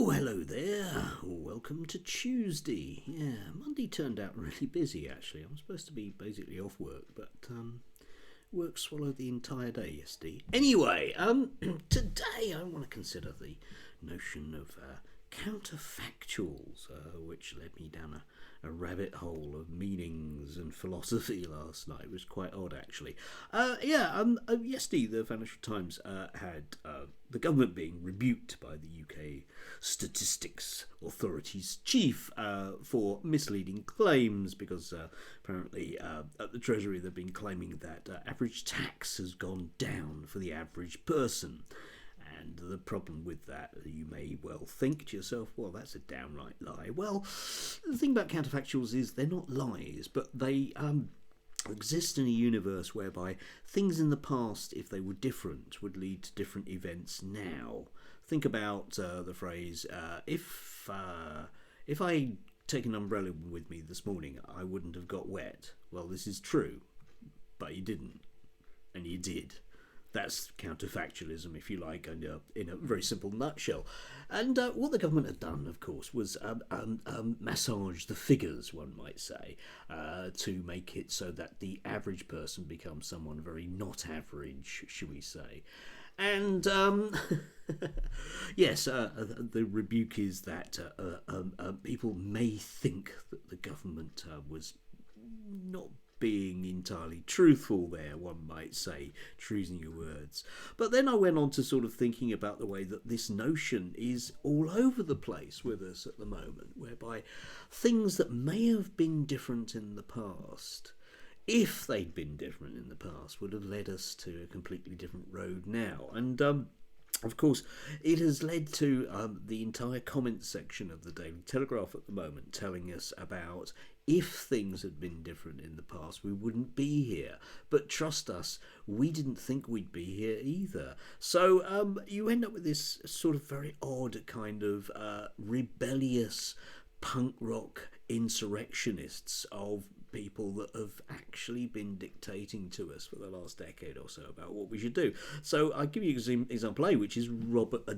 Oh, hello there. Welcome to Tuesday. Yeah, Monday turned out really busy actually. I'm supposed to be basically off work, but work swallowed the entire day yesterday. Anyway, today I want to consider the notion of counterfactuals, which led me down a rabbit hole of meanings and philosophy last night. It was quite odd, actually. Yesterday the Financial Times had the government being rebuked by the UK Statistics Authority's chief for misleading claims, because apparently at the Treasury they've been claiming that average tax has gone down for the average person. And the problem with that, you may well think to yourself, well, that's a downright lie. Well, the thing about counterfactuals is they're not lies, but they exist in a universe whereby things in the past, if they were different, would lead to different events now. Think about the phrase, if I take an umbrella with me this morning, I wouldn't have got wet. Well, this is true, but you didn't, and you did. That's counterfactualism, if you like, in a very simple nutshell. And what the government had done, of course, was massage the figures, one might say, to make it so that the average person becomes someone very not average, shall we say. And yes, the rebuke is that people may think that the government was not being entirely truthful there, one might say, choosing your words. But then I went on to sort of thinking about the way that this notion is all over the place with us at the moment, whereby things that may have been different in the past, if they'd been different in the past, would have led us to a completely different road now. And of course, it has led to the entire comments section of the Daily Telegraph at the moment telling us about if things had been different in the past, we wouldn't be here. But trust us, we didn't think we'd be here either. So you end up with this sort of very odd kind of rebellious punk rock insurrectionists of people that have actually been dictating to us for the last decade or so about what we should do. So I'll give you example A, which is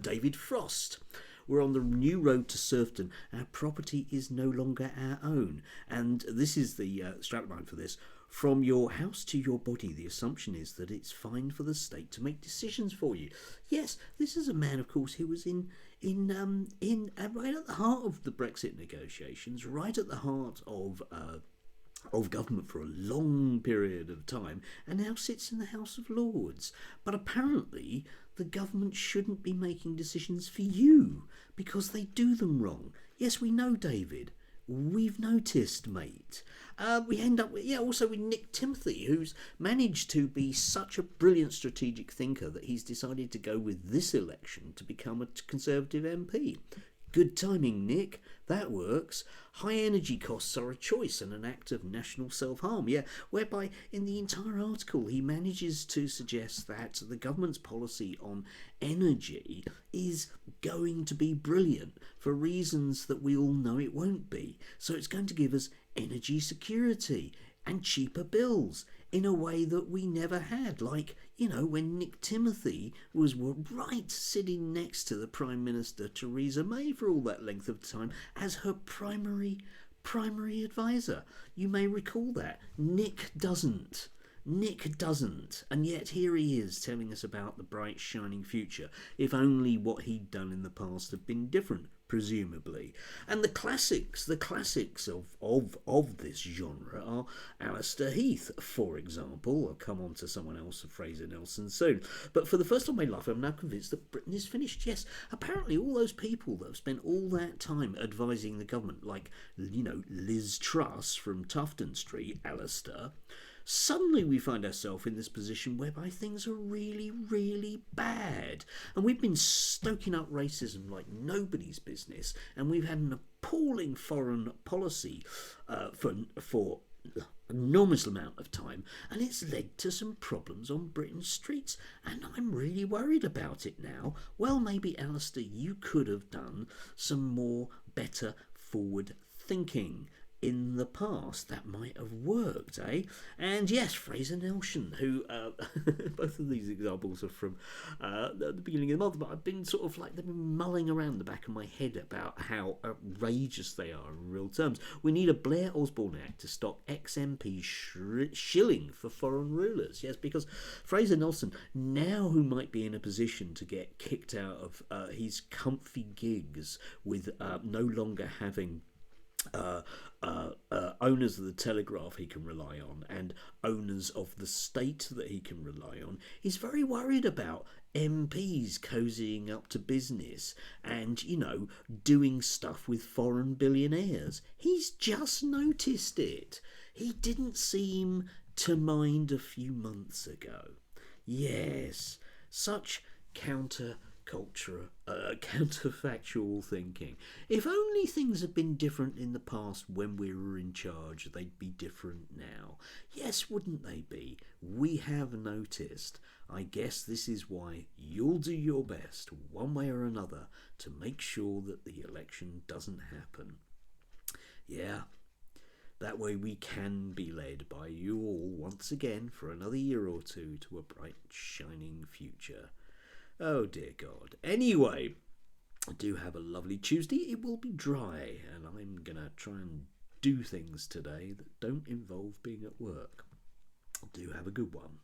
David Frost. We're on the new road to serfdom. Our property is no longer our own. And this is the strapline for this. From your house to your body, the assumption is that it's fine for the state to make decisions for you. Yes, this is a man, of course, who was in right at the heart of the Brexit negotiations, right at the heart of government for a long period of time, and now sits in the House of Lords. But apparently the government shouldn't be making decisions for you because they do them wrong. Yes, we know, David. We've noticed, mate. We end up with, also with Nick Timothy, who's managed to be such a brilliant strategic thinker that he's decided to go with this election to become a Conservative MP. Good timing, Nick. That works. High energy costs are a choice and an act of national self-harm. Yeah, whereby in the entire article he manages to suggest that the government's policy on energy is going to be brilliant for reasons that we all know it won't be. So it's going to give us energy security and cheaper bills in a way that we never had. Like, when Nick Timothy was right sitting next to the Prime Minister Theresa May for all that length of time as her primary advisor. You may recall that. Nick doesn't. And yet here he is telling us about the bright shining future, if only what he'd done in the past had been different, presumably. And the classics of this genre are Alistair Heath, for example. I'll come on to someone else, Fraser Nelson, soon. But for the first time in my life, I'm now convinced that Britain is finished. Yes, apparently all those people that have spent all that time advising the government, like, Liz Truss from Tufton Street, Alistair, suddenly we find ourselves in this position whereby things are really, really bad. And we've been stoking up racism like nobody's business, and we've had an appalling foreign policy for an enormous amount of time, and it's led to some problems on Britain's streets, and I'm really worried about it now. Well, maybe, Alistair, you could have done some more better forward thinking in the past that might have worked, eh? And yes, Fraser Nelson, who both of these examples are from the beginning of the month, but I've been sort of like, they've been mulling around the back of my head about how outrageous they are in real terms. We need a Blair Osborne Act to stop XMP shilling for foreign rulers. Yes, because Fraser Nelson, now who might be in a position to get kicked out of his comfy gigs with no longer having owners of the Telegraph he can rely on and owners of the state that he can rely on, is very worried about MPs cozying up to business and, you know, doing stuff with foreign billionaires. He's just noticed it. He didn't seem to mind a few months ago. Yes, such counterfactual thinking. If only things had been different in the past when we were in charge, they'd be different now. Yes, wouldn't they be? We have noticed. I guess this is why you'll do your best, one way or another, to make sure that the election doesn't happen. Yeah, that way we can be led by you all once again for another year or two to a bright, shining future. Oh dear God. Anyway, do have a lovely Tuesday. It will be dry, and I'm going to try and do things today that don't involve being at work. Do have a good one.